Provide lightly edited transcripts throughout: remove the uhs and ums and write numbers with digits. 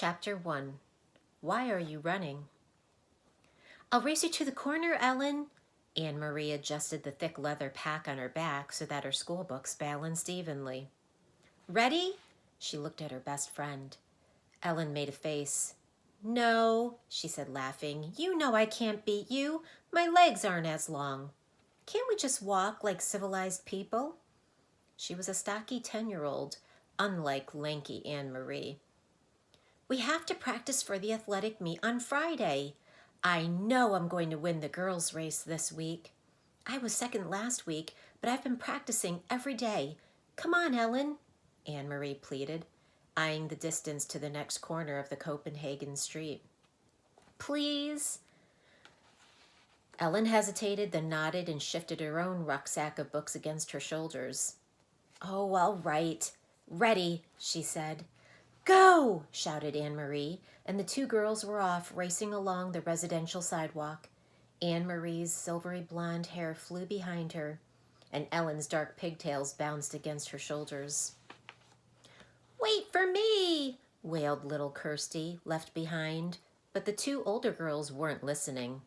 Chapter 1. Why are you running? I'll race you to the corner, Ellen. Anne-Marie adjusted the thick leather pack on her back so that her school books balanced evenly. Ready? She looked at her best friend. Ellen made a face. No, she said, laughing. You know I can't beat you. My legs aren't as long. Can't we just walk like civilized people? She was a stocky 10-year-old, unlike lanky Anne-Marie. We have to practice for the athletic meet on Friday. I know I'm going to win the girls' race this week. I was second last week, but I've been practicing every day. Come on, Ellen, Anne-Marie pleaded, eyeing the distance to the next corner of the Copenhagen street. Please? Ellen hesitated, then nodded and shifted her own rucksack of books against her shoulders. Oh, all right. Ready, she said. Go! Shouted Anne-Marie, and the two girls were off, racing along the residential sidewalk. Anne-Marie's silvery blonde hair flew behind her, and Ellen's dark pigtails bounced against her shoulders. Wait for me! Wailed little Kirsty, left behind, but the two older girls weren't listening.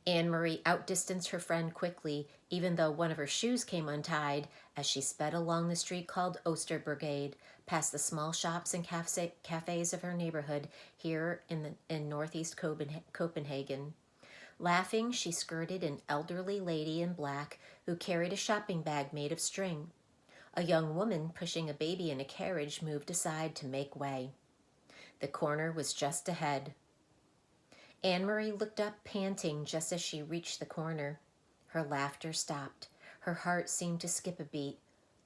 Anne-Marie outdistanced her friend quickly, even though one of her shoes came untied, as she sped along the street called Oosterbrigade, past the small shops and cafes of her neighborhood here in northeast Copenhagen. Laughing, she skirted an elderly lady in black who carried a shopping bag made of string. A young woman pushing a baby in a carriage moved aside to make way. The corner was just ahead. Anne-Marie looked up, panting, just as she reached the corner. Her laughter stopped. Her heart seemed to skip a beat.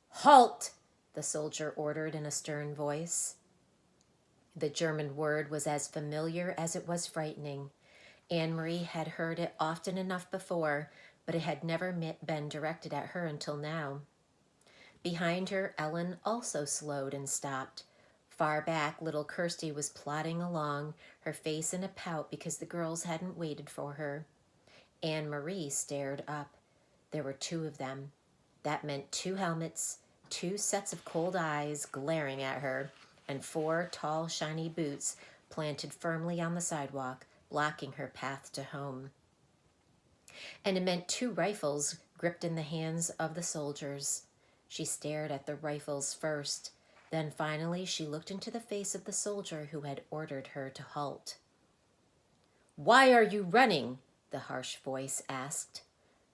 Halt! The soldier ordered in a stern voice. The German word was as familiar as it was frightening. Anne-Marie had heard it often enough before, but it had never been directed at her until now. Behind her, Ellen also slowed and stopped. Far back, little Kirsty was plodding along, her face in a pout because the girls hadn't waited for her. Anne-Marie stared up. There were two of them. That meant 2 helmets, 2 sets of cold eyes glaring at her, and 4 tall, shiny boots planted firmly on the sidewalk, blocking her path to home. And it meant 2 rifles gripped in the hands of the soldiers. She stared at the rifles first. Then finally she looked into the face of the soldier who had ordered her to halt. Why are you running? The harsh voice asked.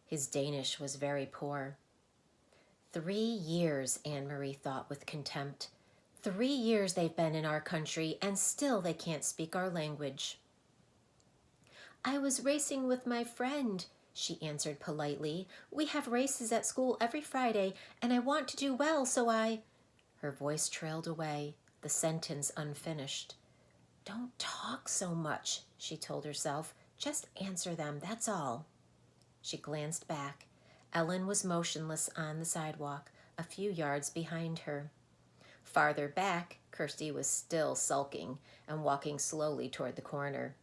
His Danish was very poor. 3 years, Anne-Marie thought with contempt. 3 years they've been in our country, and still they can't speak our language. I was racing with my friend, she answered politely. We have races at school every Friday, and I want to do well, so I... Her voice trailed away, the sentence unfinished. Don't talk so much, she told herself. Just answer them, that's all. She glanced back. Ellen was motionless on the sidewalk, a few yards behind her. Farther back, Kirsty was still sulking and walking slowly toward the corner.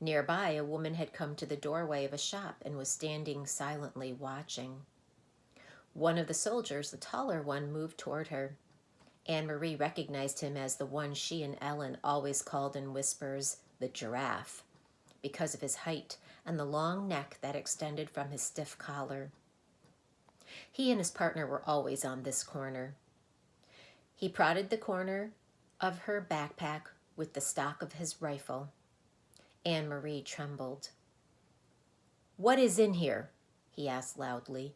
Nearby, a woman had come to the doorway of a shop and was standing silently watching. One of the soldiers, the taller one, moved toward her. Anne-Marie recognized him as the one she and Ellen always called in whispers the giraffe, because of his height and the long neck that extended from his stiff collar. He and his partner were always on this corner. He prodded the corner of her backpack with the stock of his rifle. Anne-Marie trembled. What is in here? He asked loudly.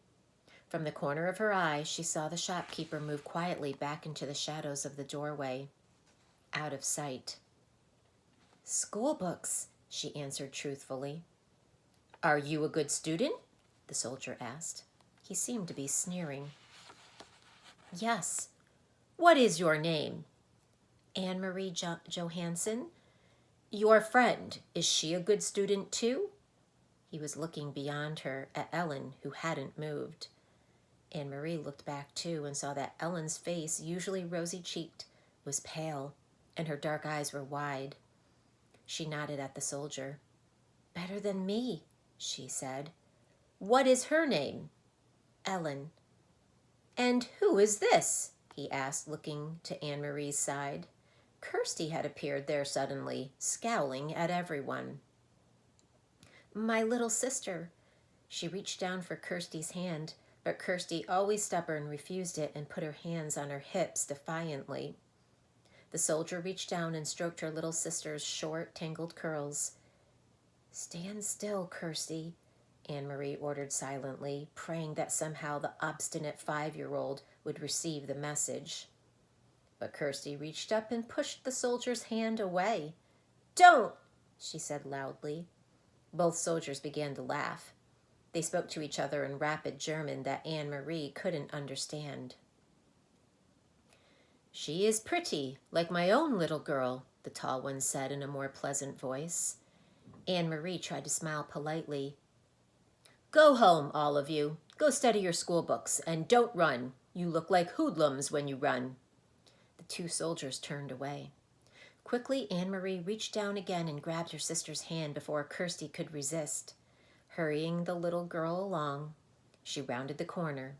From the corner of her eye, she saw the shopkeeper move quietly back into the shadows of the doorway, out of sight. School books, she answered truthfully. Are you a good student? The soldier asked. He seemed to be sneering. Yes. What is your name? Anne-Marie Johansson. Your friend, is she a good student too? He was looking beyond her at Ellen, who hadn't moved. Anne-Marie looked back too and saw that Ellen's face, usually rosy-cheeked, was pale, and her dark eyes were wide. She nodded at the soldier. Better than me, she said. What is her name? Ellen. And who is this? He asked, looking to Anne-Marie's side. Kirsty had appeared there suddenly, scowling at everyone. My little sister. She reached down for Kirsty's hand, but Kirsty, always stubborn, refused it and put her hands on her hips defiantly. The soldier reached down and stroked her little sister's short, tangled curls. Stand still, Kirsty, Anne-Marie ordered silently, praying that somehow the obstinate 5-year-old would receive the message. But Kirsty reached up and pushed the soldier's hand away. Don't, she said loudly. Both soldiers began to laugh. They spoke to each other in rapid German that Anne-Marie couldn't understand. She is pretty, like my own little girl, the tall one said in a more pleasant voice. Anne-Marie tried to smile politely. Go home, all of you. Go study your school books, and don't run. You look like hoodlums when you run. The 2 soldiers turned away. Quickly, Anne-Marie reached down again and grabbed her sister's hand before Kirsty could resist. Hurrying the little girl along, she rounded the corner.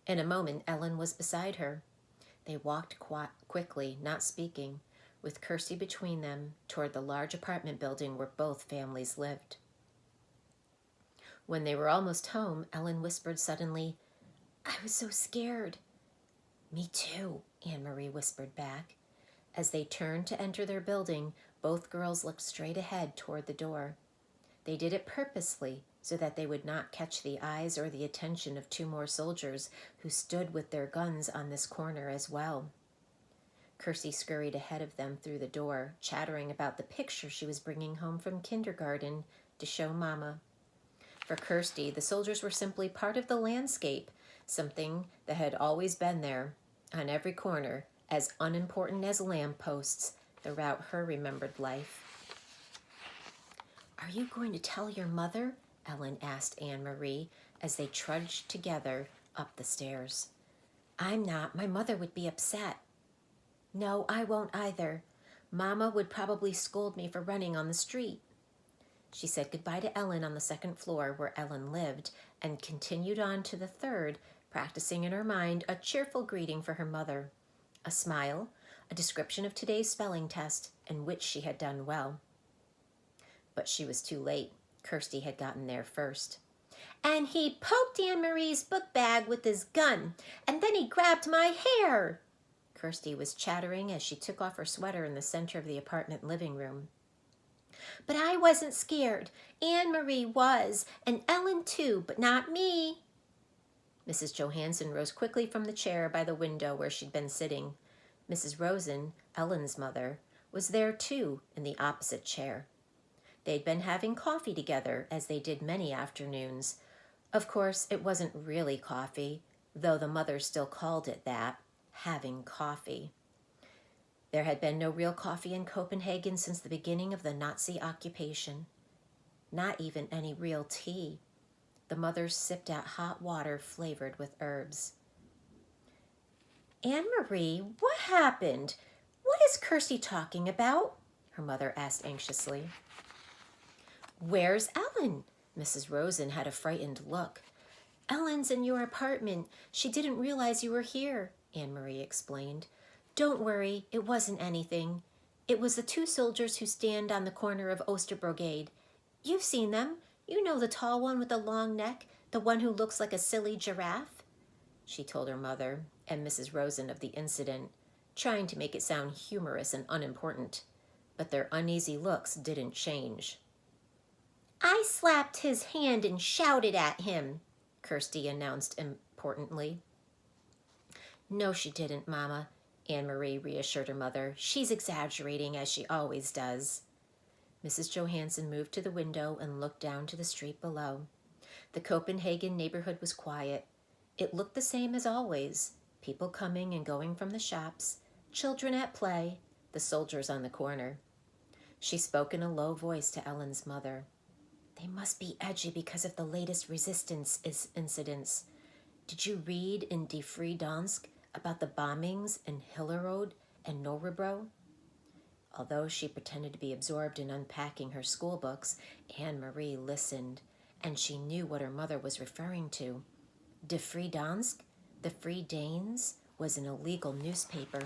In a moment, Ellen was beside her. They walked quickly, not speaking, with Kirsty between them, toward the large apartment building where both families lived. When they were almost home, Ellen whispered suddenly, I was so scared. Me too, Anne-Marie whispered back. As they turned to enter their building, both girls looked straight ahead toward the door. They did it purposely so that they would not catch the eyes or the attention of 2 more soldiers who stood with their guns on this corner as well. Kirsty scurried ahead of them through the door, chattering about the picture she was bringing home from kindergarten to show Mama. For Kirsty, the soldiers were simply part of the landscape, something that had always been there, on every corner, as unimportant as lampposts throughout her remembered life. Are you going to tell your mother? Ellen asked Anne-Marie as they trudged together up the stairs. I'm not. My mother would be upset. No, I won't either. Mama would probably scold me for running on the street. She said goodbye to Ellen on the 2nd floor where Ellen lived and continued on to the 3rd, practicing in her mind a cheerful greeting for her mother, a smile, a description of today's spelling test, in which she had done well. But she was too late. Kirsty had gotten there first. And he poked Anne-Marie's book bag with his gun, and then he grabbed my hair. Kirsty was chattering as she took off her sweater in the center of the apartment living room. But I wasn't scared. Anne-Marie was, and Ellen too, but not me. Mrs. Johansson rose quickly from the chair by the window where she'd been sitting. Mrs. Rosen, Ellen's mother, was there too, in the opposite chair. They'd been having coffee together, as they did many afternoons. Of course, it wasn't really coffee, though the mother still called it that, having coffee. There had been no real coffee in Copenhagen since the beginning of the Nazi occupation. Not even any real tea. The mothers sipped out hot water flavored with herbs. Anne-Marie, what happened? What is Kirsty talking about? Her mother asked anxiously. Where's Ellen? Mrs. Rosen had a frightened look. Ellen's in your apartment. She didn't realize you were here, Anne-Marie explained. Don't worry, it wasn't anything. It was the 2 soldiers who stand on the corner of Osterbrogade. You've seen them. You know the tall one with the long neck, the one who looks like a silly giraffe? She told her mother and Mrs. Rosen of the incident, trying to make it sound humorous and unimportant. But their uneasy looks didn't change. I slapped his hand and shouted at him, Kirsty announced importantly. No, she didn't, Mama, Anne-Marie reassured her mother. She's exaggerating, as she always does. Mrs. Johansson moved to the window and looked down to the street below. The Copenhagen neighborhood was quiet. It looked the same as always, people coming and going from the shops, children at play, the soldiers on the corner. She spoke in a low voice to Ellen's mother. They must be edgy because of the latest resistance incidents. Did you read in Die Freie Dansk about the bombings in Hillerød and Nørrebro? Although she pretended to be absorbed in unpacking her school books, Anne-Marie listened, and she knew what her mother was referring to. Die Freie Dansk, the Free Danes, was an illegal newspaper.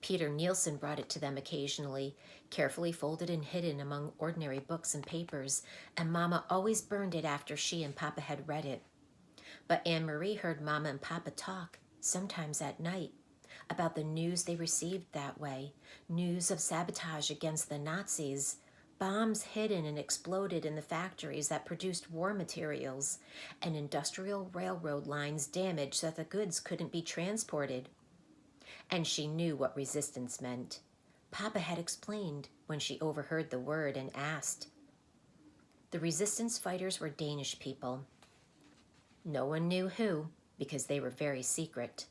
Peter Nielsen brought it to them occasionally, carefully folded and hidden among ordinary books and papers, and Mama always burned it after she and Papa had read it. But Anne-Marie heard Mama and Papa talk, sometimes at night, about the news they received that way, news of sabotage against the Nazis, bombs hidden and exploded in the factories that produced war materials, and industrial railroad lines damaged so that the goods couldn't be transported. And she knew what resistance meant. Papa had explained when she overheard the word and asked. The resistance fighters were Danish people. No one knew who, because they were very secret,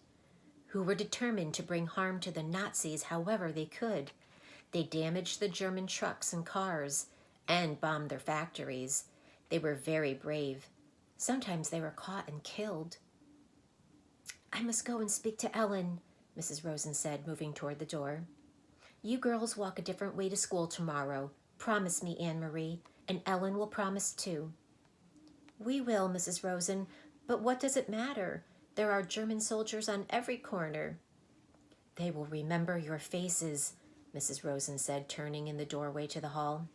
who were determined to bring harm to the Nazis however they could. They damaged the German trucks and cars and bombed their factories. They were very brave. Sometimes they were caught and killed. I must go and speak to Ellen, Mrs. Rosen said, moving toward the door. You girls walk a different way to school tomorrow. Promise me, Anne-Marie, and Ellen will promise too. We will, Mrs. Rosen, but what does it matter? There are German soldiers on every corner. They will remember your faces, Mrs. Rosen said, turning in the doorway to the hall.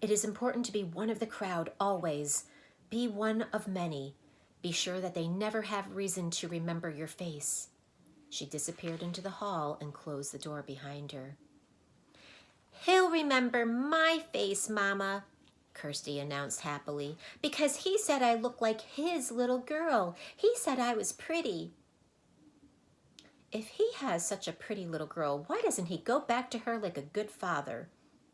It is important to be one of the crowd always. Be one of many. Be sure that they never have reason to remember your face. She disappeared into the hall and closed the door behind her. He'll remember my face, Mama, Kirsty announced happily, because he said I looked like his little girl. He said I was pretty. If he has such a pretty little girl, why doesn't he go back to her like a good father?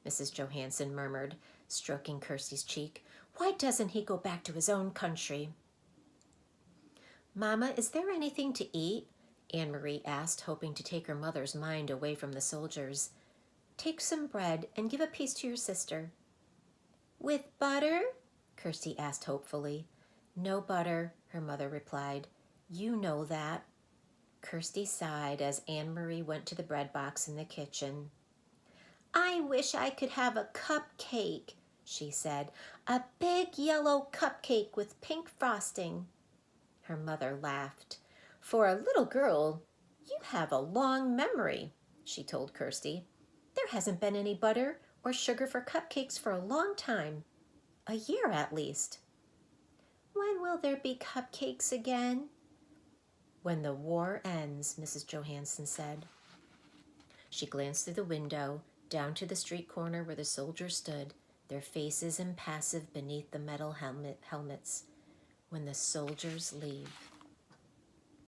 Mrs. Johansson murmured, stroking Kirsty's cheek. Why doesn't he go back to his own country? Mama, is there anything to eat? Anne-Marie asked, hoping to take her mother's mind away from the soldiers. Take some bread and give a piece to your sister. With butter? Kirsty asked hopefully. No butter, her mother replied. You know that. Kirsty sighed as Anne-Marie went to the bread box in the kitchen. I wish I could have a cupcake, she said. A big yellow cupcake with pink frosting. Her mother laughed. For a little girl, you have a long memory, she told Kirsty. There hasn't been any butter or sugar for cupcakes for a long time. A year at least. When will there be cupcakes again? When the war ends, Mrs. Johansson said. She glanced through the window, down to the street corner where the soldiers stood, their faces impassive beneath the metal helmets. When the soldiers leave.